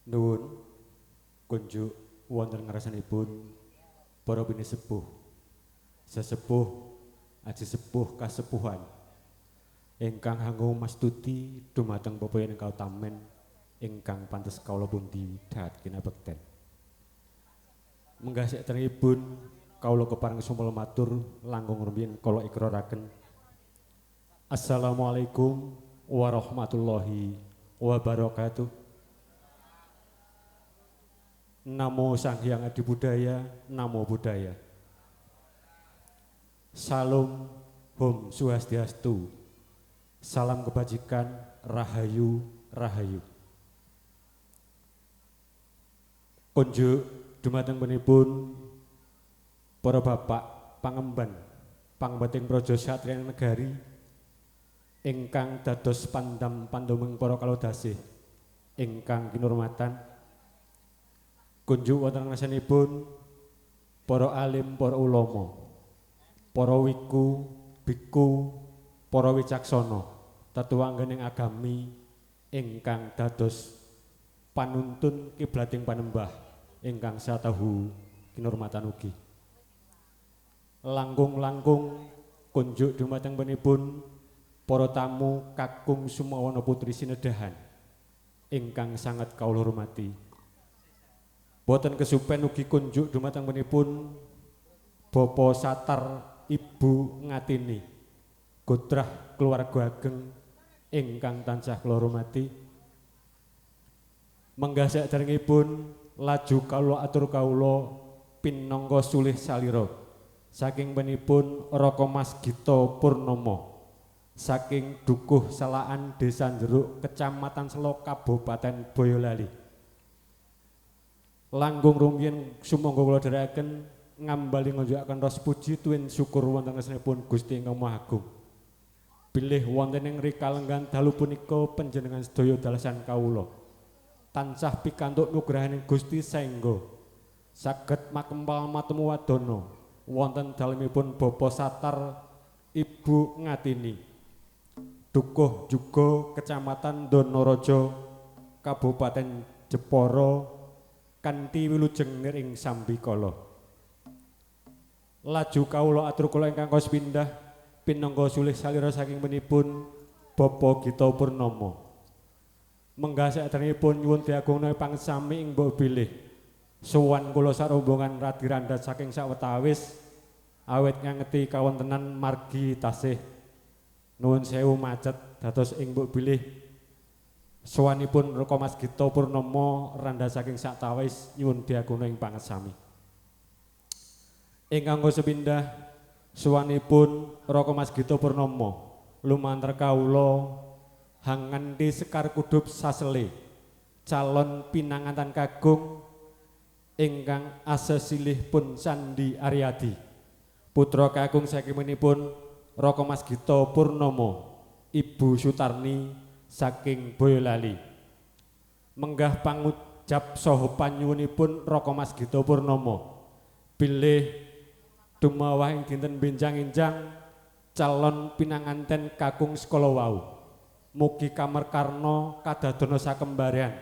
Nuwun kunjuk wonten ngarsanipun para pinisepuh, sesepuh, aji sepuh kasepuhan ingkang hanggo mastuti dumateng pepoyan kautamen ingkang pantes kawula pundi dhahat kinabekten. Menggah saderengipun kawula kepareng sumpel matur langkung rumiyin kala ikraraken Assalamualaikum warahmatullahi wabarakatuh. Namo Sang Hyang Adi Budaya, Namo Buddhaya. Salam Om Swastiastu. Salam kebajikan, Rahayu, Rahayu. Kunjuk dumateng punipun para bapak pangemban pangembating praja satriya negari ingkang dados pandam pandumeng para kalodasih ingkang kinurmatan. Kunjuk wonten ngarsanipun para alim, para ulama, para wiku, biku, para wicaksana, tetuanggening agami ingkang dados panuntun kiblating panembah ingkang satahu kinurmatan ugi. Langkung-langkung kunjuk dumateng punipun para tamu kakung sumawana putri sinedahan ingkang sanget kawula hormati. Boten kesupen ugi kunjuk dumateng punipun Bapa Satar Ibu Ngatini Godrah keluarga ageng ingkang tansah kula hormati. Menggah saderengipun laju kawula atur kawula pinangka sulih salira saking punipun Raka Mas Gita Purnomo saking Dukuh Salaan Desa Jeruk Kecamatan Selo Kabupaten Boyolali. Langkung rumiyin sumangga kula dherekaken ngambali ngunjukaken rasa puji tuwin syukur wonten ngarsanipun Gusti Ingkang Maha Agung. Bilih wonten ing rikalenggan dalu punika panjenengan sedaya dalasan kawula tansah pikantuk nugrahaning Gusti saengga saged makempal matemu wadana wonten dalemipun Bapa Satar Ibu Ngatini Dukuh juga Kecamatan Donorojo Kabupaten Jepara kanthi wilujeng ing sambikala. Laju kawula atur kula ingkang kos pindah pinangka sulih salira saking punipun Bapa Gita Purnomo. Menggah saderengipun nyuwun diagungna pangsami ing mbok bilih sowan kula sarombongan radi-randat saking sawetawis awet ngangeti kawontenan margi tasih nuwun sewu macet dados ing mbok bilih sowanipun Raka Mas Gita Purnomo randa saking saktawis nyuwun diagungna ing pangesami. Ingkang sepindah sowanipun Raka Mas Gita Purnomo lumantar kawula hanganti Sekar Kudup Sasele calon pinangantan kagung ingkang asesilih pun Sandi Aryadi putra kagung sakipunipun Raka Mas Gita Purnomo Ibu Sutarni saking Boyolali. Menggah pangucap saha panyuwunipun Raka Mas Gita Purnomo bilih dumawah ing dinten benjang-enjang calon pinanganten kakung sekala wau mugi kamerkarna kadadana sakembarean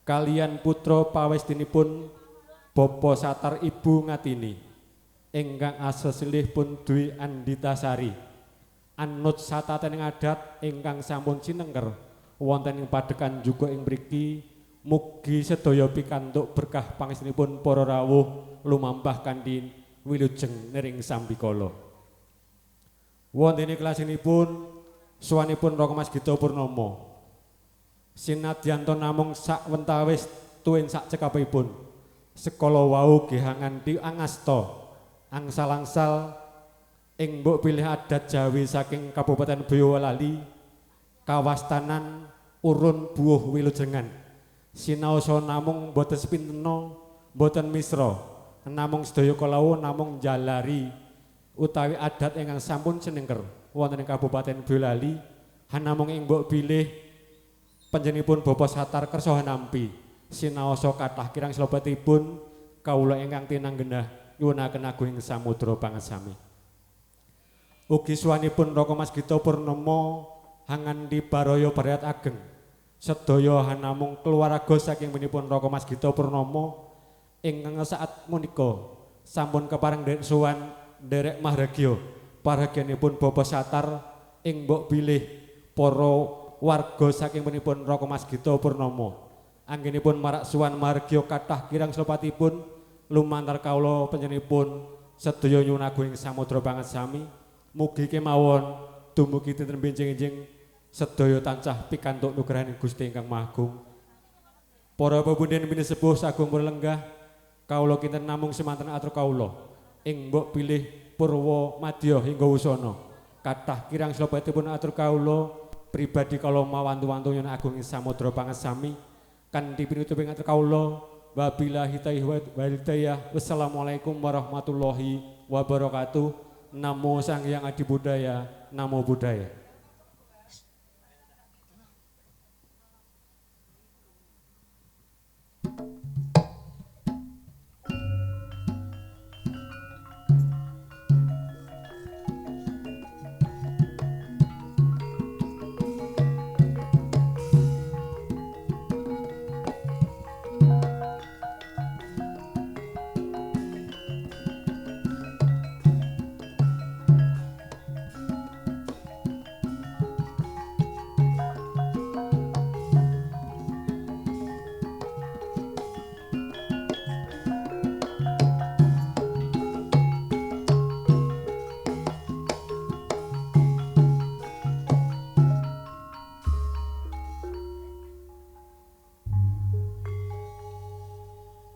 kaliyan putra pawestinipun Bapa Satar Ibu Ngatini ingkang asesilih pun Dwi Anditasari anut satatening adat ingkang sampun sinengker wonten ing padekan juga ing mriki mugi sedaya pikantuk berkah pangestunipun para rawuh lumampah kanthi wilujeng nering sambikala. Wonten ing klasinipun sowanipun Raka Mas Gita Purnomo sinadyanto namung sakwentawis tuwin sak cekapipun sekala wau gehangan di angasta angsal-angsal ing mbok pilih adat Jawi saking Kabupaten Boyolali kawastanan urun buuh wilujengan sinaosa namung boten sepintena boten misra namung sedaya kalawuh namung jalari utawi adat ingkang sampun sinengker wonten ing Kabupaten Boyolali hanamung ing mbok bilih panjenenganipun Bapa Satar kersa nampi sinaosa kathah kirang slebetipun kawula ingkang tinanggenah nyuwunaken agung ing samudra pangesami. Ugi suwanipun Raka Mas Gita Purnomo hangan di Baraya Barat Ageng sedaya hanamung keluarga saking menipun Raka Mas Gito Purnomo ingkang saat menika sampun kepareng derek sowan derek mahragya paragyanipun Bapak Satar ing mbok bilih para warga saking menipun Raka Mas Gito Purnomo anggenipun marak sowan mahragya kathah kirang slopatipun lumantar kawula panjenenganipun sedaya nyuwun agung ing samudra banget sami mugi kemawon dumugi dinten benjing-enjing sedaya tansah pikantuk nugrahaning Gusti ingkang Maha Agung. Para pepundhen mini sepuh sagung lenggah kawula kinten namung semanten atur kawula ing mbok pilih Purwa Madya hingga wusana. Kathah kirang slopatipun atur kawula pribadi kala mawantu-wantu nyuwun agung ing samudra pangesami kanthi pinutuping atur kawula wabillahi taufiq wal hidayah. Wassalamualaikum warahmatullahi wabarakatuh. Namo Sang Hyang Adi Budaya. Namo Buddhaya.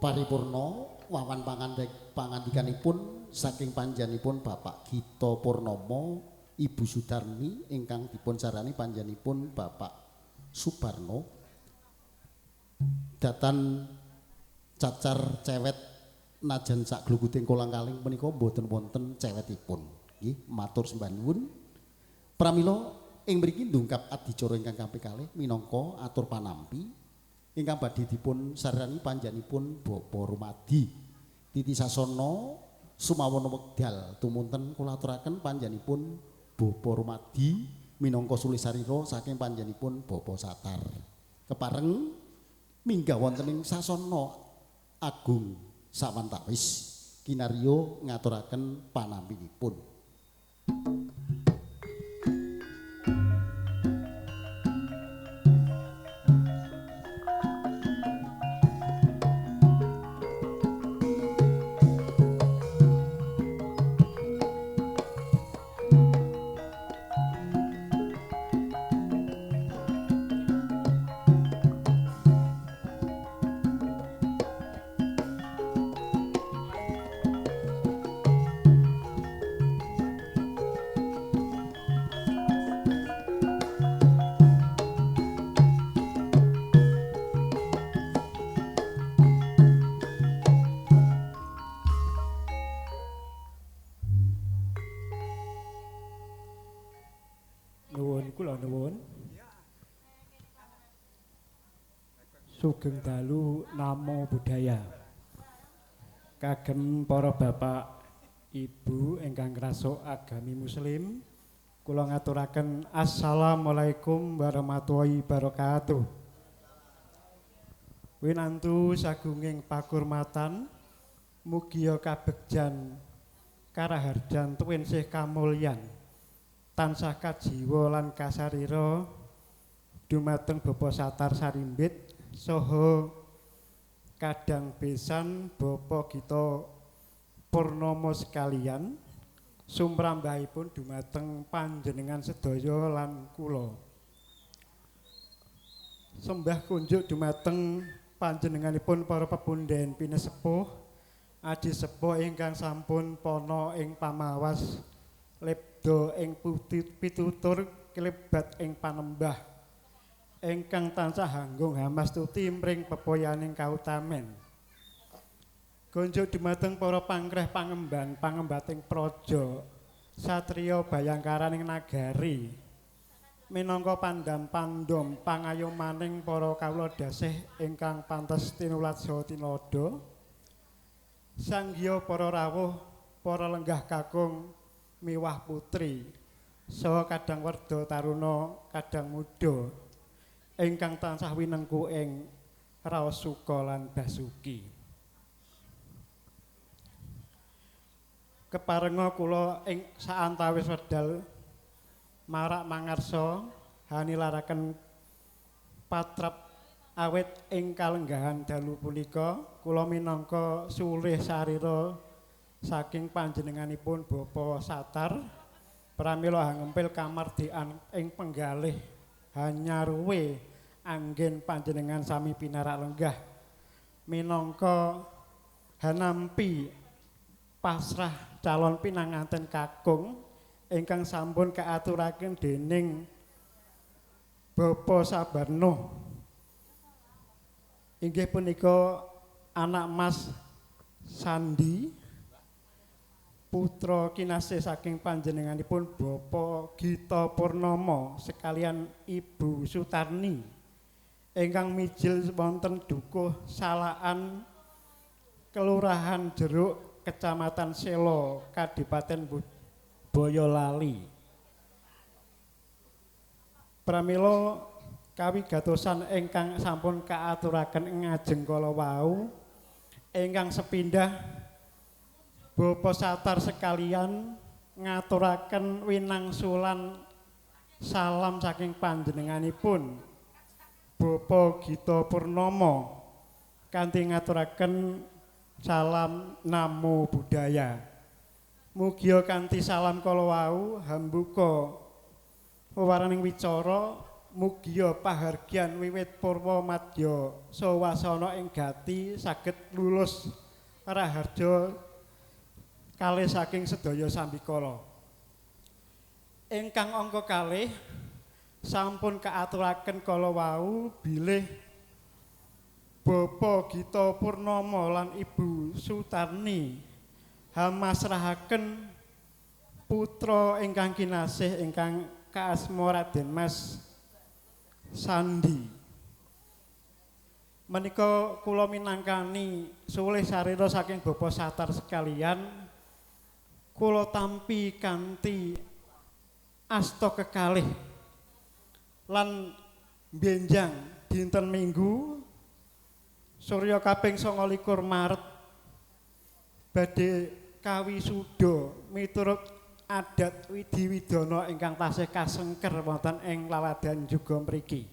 Paripurna wawan pangandikanipun saking panjenenganipun Bapak Gito Purnomo, Ibu Sudarni ingkang dipun sarani panjenenganipun Bapak Subarno. Datan cacar cewet najan sak gluguting kolang-kaling menika mboten wonten cewetipun. Nggih, matur sembah nuwun. Pramila ing mriki ndungkap adicara ingkang kaping kalih minangka atur panampi ingkang badhe dipun sarani panjenenganipun Bapak Rumadi Titi Sasana sumawana wekdal tumunten kula aturaken panjenenganipun Bapak Rumadi minangka sulisarira saking panjenenganipun Bapak Satar kepareng minggah wonten ing sasana agung sawantawis kinarya ngaturaken panampinipun. Sugeng dalu Namo Buddhaya. Kagem para bapak ibu ingkang ngrasuk agami muslim, kula ngaturaken assalamualaikum warahmatullahi wabarakatuh. Winantu sagunging pakurmatan mugia kabegjan karaharjan tuwinsih kamulyan tansah kajiwa lan kasarira dumateng Bapak Satar Sarimbit saha kadang besan Bapak Gito Purnomo sekalian sumrambahipun dumateng panjenengan sedaya lan kula. Sembah kunjuk dumateng panjenenganipun para pepundhen pinesepuh adi sepuh ingkang sampun pono ing pamawas lebda ing pitutur klebat ing panembah ingkang tansah hanggung hamastuti mring pepoyaning kautamen. Kunjuk dumateng para pangkreh pangemban pangembating praja satriya bayangkaraning nagari minangka pandam-pandom pangayomaning para kawula dasih ingkang pantes tinulat saha tinada. Sanggiya para rawuh, para lenggah kakung miwah putri saha kadang werda taruna kadang muda ingkang tansah winengku ing raos suka lan basuki. Keparenga kula ing saantawis wedal marak mangarsa hanilaraken patrap awit ing kalenggahan dalu punika kula minangka sulih sarira saking panjenenganipun Bapa Satar pramila hangempil kamardikan ing penggalih Hanyaruwe anggen panjenengan sami pinarak lenggah minangka hanampi pasrah calon pinanganten kakung ingkang sampun kaaturaken dening Bapa Sabarno inggih punika anak Mas Sandi putra kinasih saking panjenenganipun Bapa Gita Purnomo sekalian Ibu Sutarni ingkang mijil wonten dukuh Salaan Kelurahan Jeruk Kecamatan Selo Kadipaten Boyolali. Pramila kawigatosan ingkang sampun kaaturaken ngajeng kala wau ingkang sepindah Bapa Satar sekalian ngaturaken winangsulan salam saking panjenenganipun Bapa Gita Purnomo kanthi ngaturaken salam namo budaya. Mugia kanthi salam kala wau hambuka wewaraning wicara mugia pahargyan wiwit purwa madya sawasana ing gati saged lulus raharja kalih saking sedaya sambikala. Ingkang angka kalih sampun kaaturaken kala wau bilih Bapa Gita Purnomo lan Ibu Sutarni hamasrahaken putra ingkang kinasih ingkang kaasma Raden Mas Sandi. Menika kula minangkani sulih sarira saking Bapa Satar sekalian kula tampi kanthi asta kekalih lan benjang dinten Minggu Surya kaping 29 Maret badhe kawisuda miturut adat Widiwidana ingkang tasih kasengker wonten ing laladan juga mriki.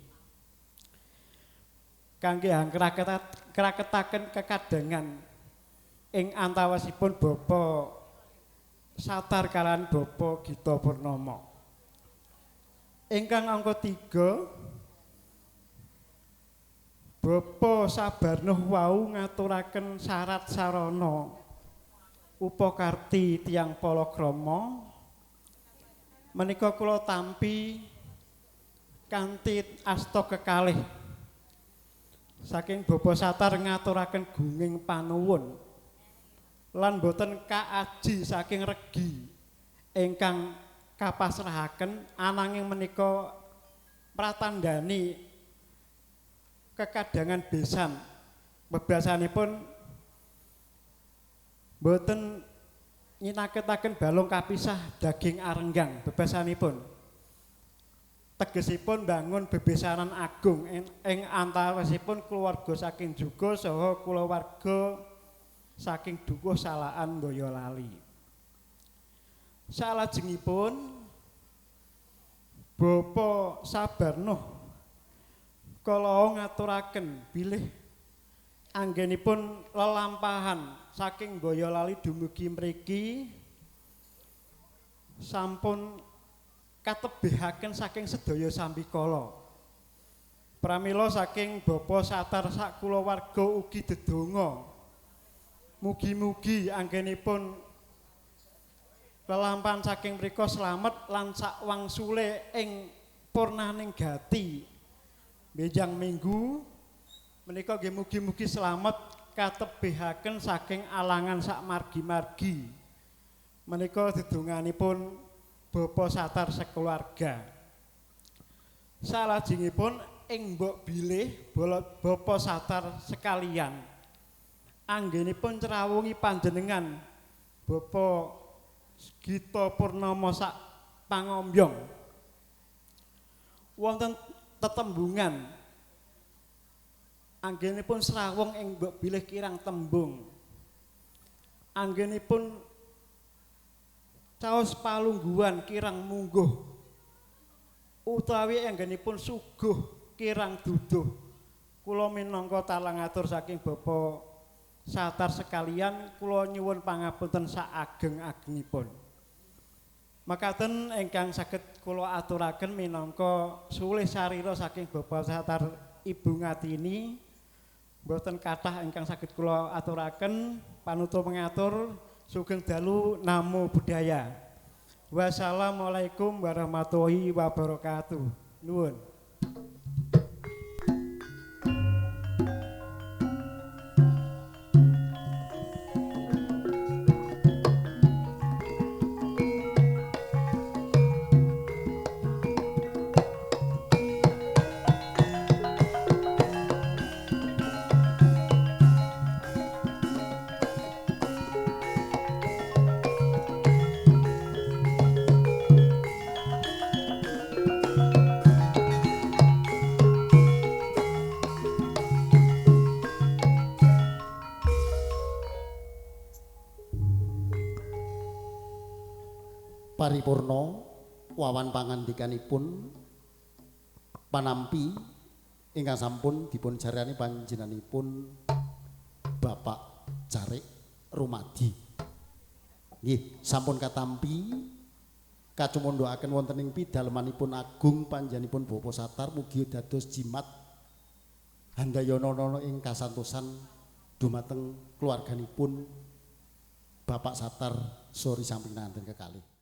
Kangge kraketaken kekadangan ing antawasipun Bapa Satar kaliyan Bapa Gita Purnomo. Ingkang angka 3 Bapa Sabarno wau ngaturaken syarat sarana upakarti tiyang palakrama menika kula tampi kanthi asta kekalih saking Bapa Satar ngaturaken gunging panuwun lan boten kaaji saking regi ingkang kapasrahaken ananging menika pratandani kekadangan besan bebasanipun boten nyinaketaken balung kapisah daging arenggang bebasanipun tegesipun bangun bebesanan agung ing antawasipun keluarga saking juga saha kulawarga saking dukuh Salaan Boyolali. Salajengipun Bapa Sabarno kala ngaturaken bilih anggenipun lelampahan saking Boyolali dumugi mriki sampun katebihaken saking sedaya sambikala. Pramila saking Bapa Satar sak kulawarga ugi dedonga mugi-mugi anggenipun lelampahan saking mrika slamet lan sak wangsule ing purnaning gati benjang Minggu menika nggih mugi-mugi slamet katebihaken saking alangan sak margi-margi. Menika dedonganipun Bapa Satar sekeluarga. Salajengipun ing mbok bilih Bapa Satar sekalian anggenipun cerawungi panjenengan Bapa Gita Purnomo sak pangombyong wonten tetembungan Anggenipun srawung ing mbok bilih kirang tembung. Anggenipun caos palungguhan kirang mungguh. Utawi anggenipun suguh kirang duduh. Kula minangka talang atur saking Bapak Satar sekalian kula nyuwun pangapunten sak ageng-agengipun. Makaten ingkang saged kula aturaken minangka sulih sarira saking Bapak Satar Ibu Ngatini mboten kathah ingkang saged kula aturaken panutur mengatur sugeng dalu namo buddhaya. Wassalamualaikum warahmatullahi wabarakatuh. Nuwun. Paripurna wawan pangandikanipun panampi ingkang sampun dipun jarani panjenenganipun Bapak Carik Rumadi. Nggih, sampun katampi kacumundhakaken wonten ing pidalemanipun agung panjenenganipun Bapak Satar mugi dados jimat handayana ing kasantosan dumateng keluarganipun Bapak Satar sori samping nanten kekalih.